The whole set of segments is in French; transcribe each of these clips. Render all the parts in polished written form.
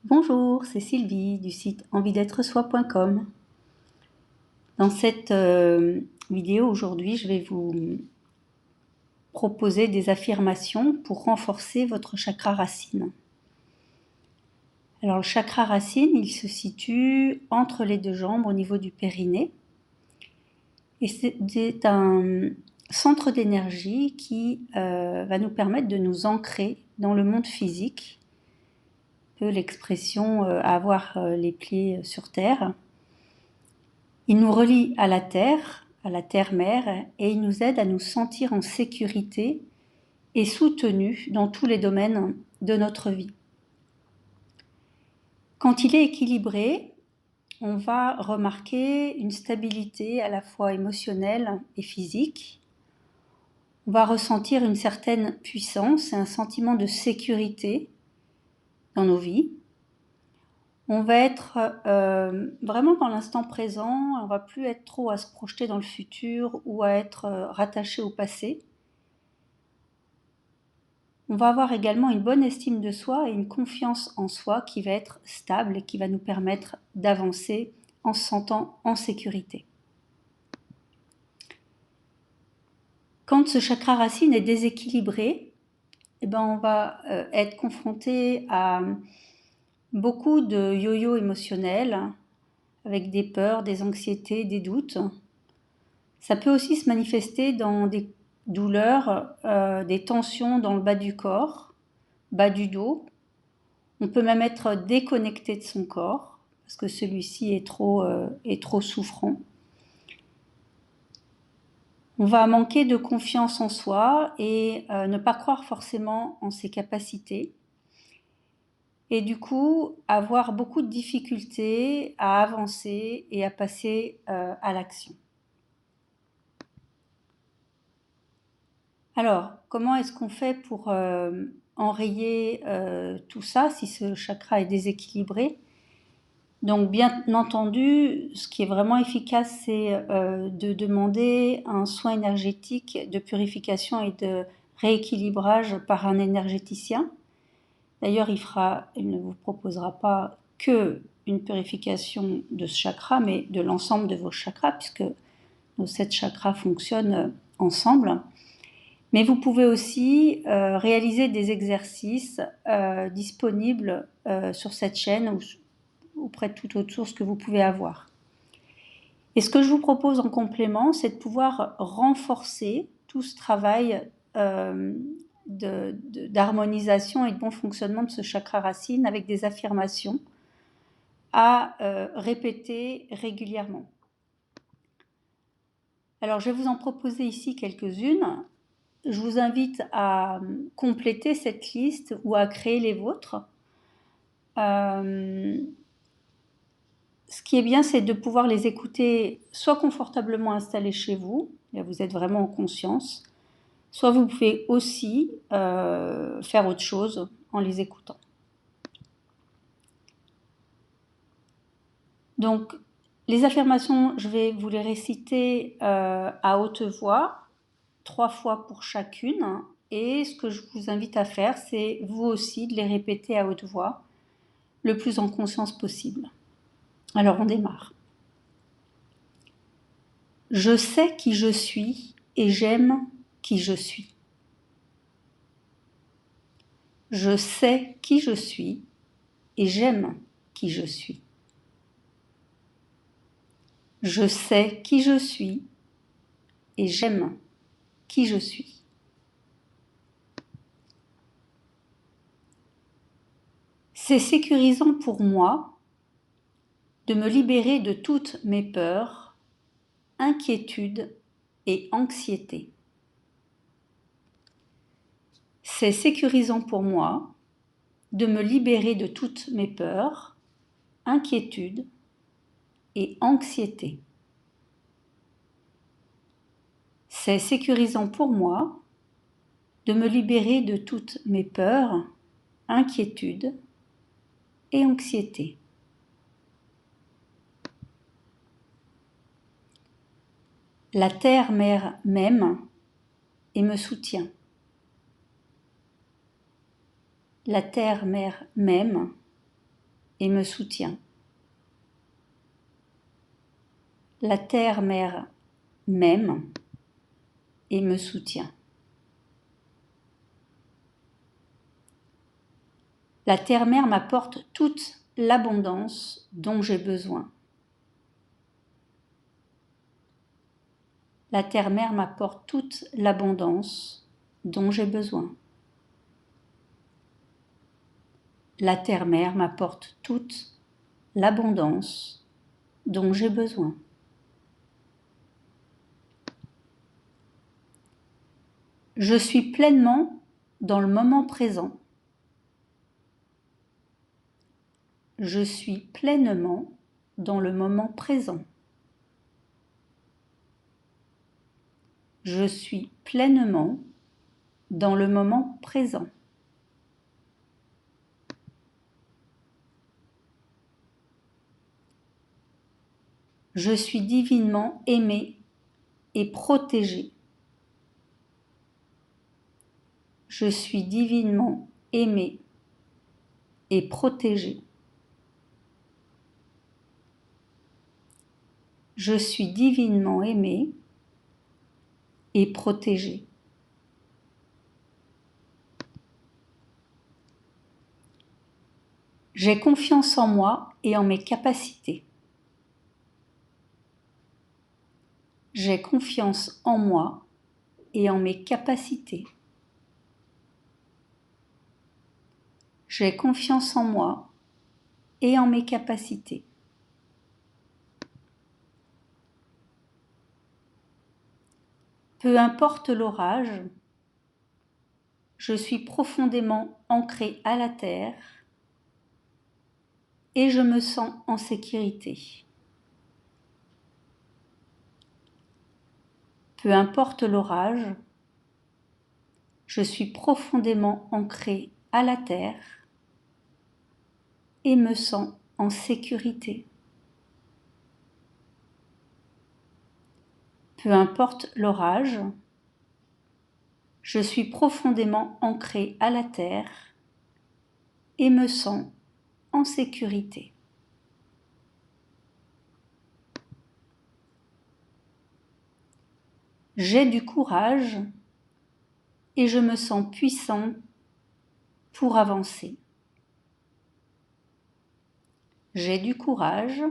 Bonjour, c'est Sylvie du site envie-d'être-soi.com. Dans cette vidéo aujourd'hui, je vais vous proposer des affirmations pour renforcer votre chakra racine. Alors le chakra racine, il se situe entre les deux jambes au niveau du périnée et c'est un centre d'énergie qui va nous permettre de nous ancrer dans le monde physique, peu l'expression avoir les pieds sur terre. Il nous relie à la terre-mère, et il nous aide à nous sentir en sécurité et soutenus dans tous les domaines de notre vie. Quand il est équilibré, on va remarquer une stabilité à la fois émotionnelle et physique. On va ressentir une certaine puissance et un sentiment de sécurité dans nos vies. On va être vraiment dans l'instant présent, on ne va plus être trop à se projeter dans le futur ou à être rattaché au passé. On va avoir également une bonne estime de soi et une confiance en soi qui va être stable et qui va nous permettre d'avancer en se sentant en sécurité. Quand ce chakra racine est déséquilibré, on va être confronté à beaucoup de yo-yo émotionnels, avec des peurs, des anxiétés, des doutes. Ça peut aussi se manifester dans des douleurs, des tensions dans le bas du corps, bas du dos. On peut même être déconnecté de son corps, parce que celui-ci est trop souffrant. On va manquer de confiance en soi et ne pas croire forcément en ses capacités. Et du coup, avoir beaucoup de difficultés à avancer et à passer à l'action. Alors, comment est-ce qu'on fait pour enrayer tout ça si ce chakra est déséquilibré? Donc, bien entendu, ce qui est vraiment efficace, c'est de demander un soin énergétique de purification et de rééquilibrage par un énergéticien. D'ailleurs, il ne vous proposera pas que une purification de ce chakra, mais de l'ensemble de vos chakras, puisque nos 7 chakras fonctionnent ensemble. Mais vous pouvez aussi réaliser des exercices disponibles sur cette chaîne ou auprès de toute autre source que vous pouvez avoir. Et ce que je vous propose en complément, c'est de pouvoir renforcer tout ce travail d'harmonisation et de bon fonctionnement de ce chakra racine avec des affirmations à répéter régulièrement. Alors, je vais vous en proposer ici quelques-unes. Je vous invite à compléter cette liste ou à créer les vôtres. Ce qui est bien, c'est de pouvoir les écouter soit confortablement installés chez vous, là vous êtes vraiment en conscience, soit vous pouvez aussi faire autre chose en les écoutant. Donc, les affirmations, je vais vous les réciter à haute voix, 3 fois pour chacune. Et ce que je vous invite à faire, c'est vous aussi de les répéter à haute voix, le plus en conscience possible. Alors, on démarre. Je sais qui je suis et j'aime qui je suis. Je sais qui je suis et j'aime qui je suis. Je sais qui je suis et j'aime qui je suis. C'est sécurisant pour moi de me libérer de toutes mes peurs, inquiétudes et anxiétés. C'est sécurisant pour moi de me libérer de toutes mes peurs, inquiétudes et anxiétés. C'est sécurisant pour moi de me libérer de toutes mes peurs, inquiétudes et anxiétés. La terre-mère m'aime et me soutient. La terre-mère m'aime et me soutient. La terre-mère m'aime et me soutient. La terre-mère m'apporte toute l'abondance dont j'ai besoin. La terre-mère m'apporte toute l'abondance dont j'ai besoin. La terre-mère m'apporte toute l'abondance dont j'ai besoin. Je suis pleinement dans le moment présent. Je suis pleinement dans le moment présent. Je suis pleinement dans le moment présent. Je suis divinement aimé et protégé. Je suis divinement aimé et protégé. Je suis divinement aimé et protégé. J'ai confiance en moi et en mes capacités. J'ai confiance en moi et en mes capacités. J'ai confiance en moi et en mes capacités. Peu importe l'orage, je suis profondément ancré à la terre et je me sens en sécurité. Peu importe l'orage, je suis profondément ancré à la terre et me sens en sécurité. Peu importe l'orage, je suis profondément ancré à la terre et me sens en sécurité. J'ai du courage et je me sens puissant pour avancer. J'ai du courage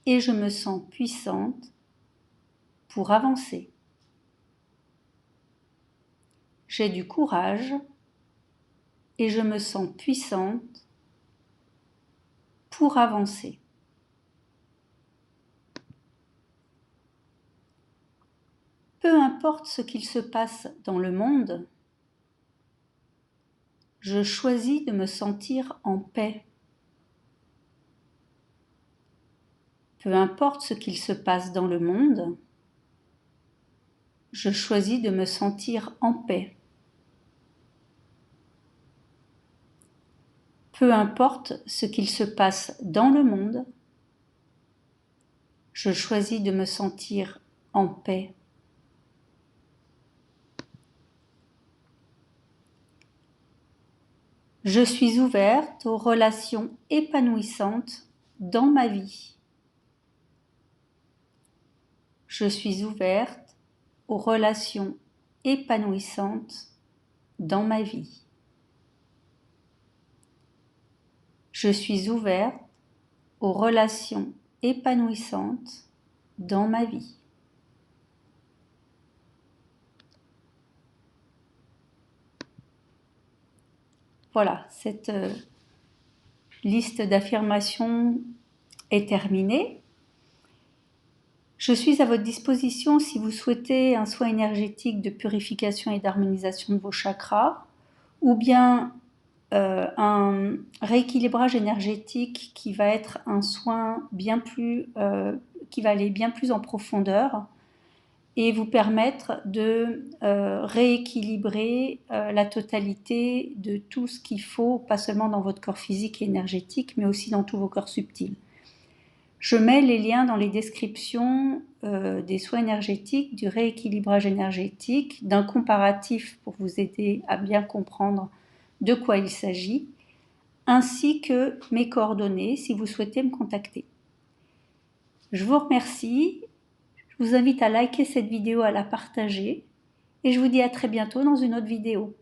et je me sens puissante pour avancer. J'ai du courage et je me sens puissante pour avancer. Peu importe ce qu'il se passe dans le monde, je choisis de me sentir en paix. Peu importe ce qu'il se passe dans le monde, je choisis de me sentir en paix. Peu importe ce qu'il se passe dans le monde, je choisis de me sentir en paix. Je suis ouverte aux relations épanouissantes dans ma vie. Je suis ouverte aux relations épanouissantes dans ma vie. Je suis ouverte aux relations épanouissantes dans ma vie. Voilà, cette liste d'affirmations est terminée. Je suis à votre disposition si vous souhaitez un soin énergétique de purification et d'harmonisation de vos chakras, ou bien un rééquilibrage énergétique qui va être un soin qui va aller bien plus en profondeur et vous permettre de rééquilibrer la totalité de tout ce qu'il faut, pas seulement dans votre corps physique et énergétique, mais aussi dans tous vos corps subtils. Je mets les liens dans les descriptions des soins énergétiques, du rééquilibrage énergétique, d'un comparatif pour vous aider à bien comprendre de quoi il s'agit, ainsi que mes coordonnées si vous souhaitez me contacter. Je vous remercie, je vous invite à liker cette vidéo, à la partager et je vous dis à très bientôt dans une autre vidéo.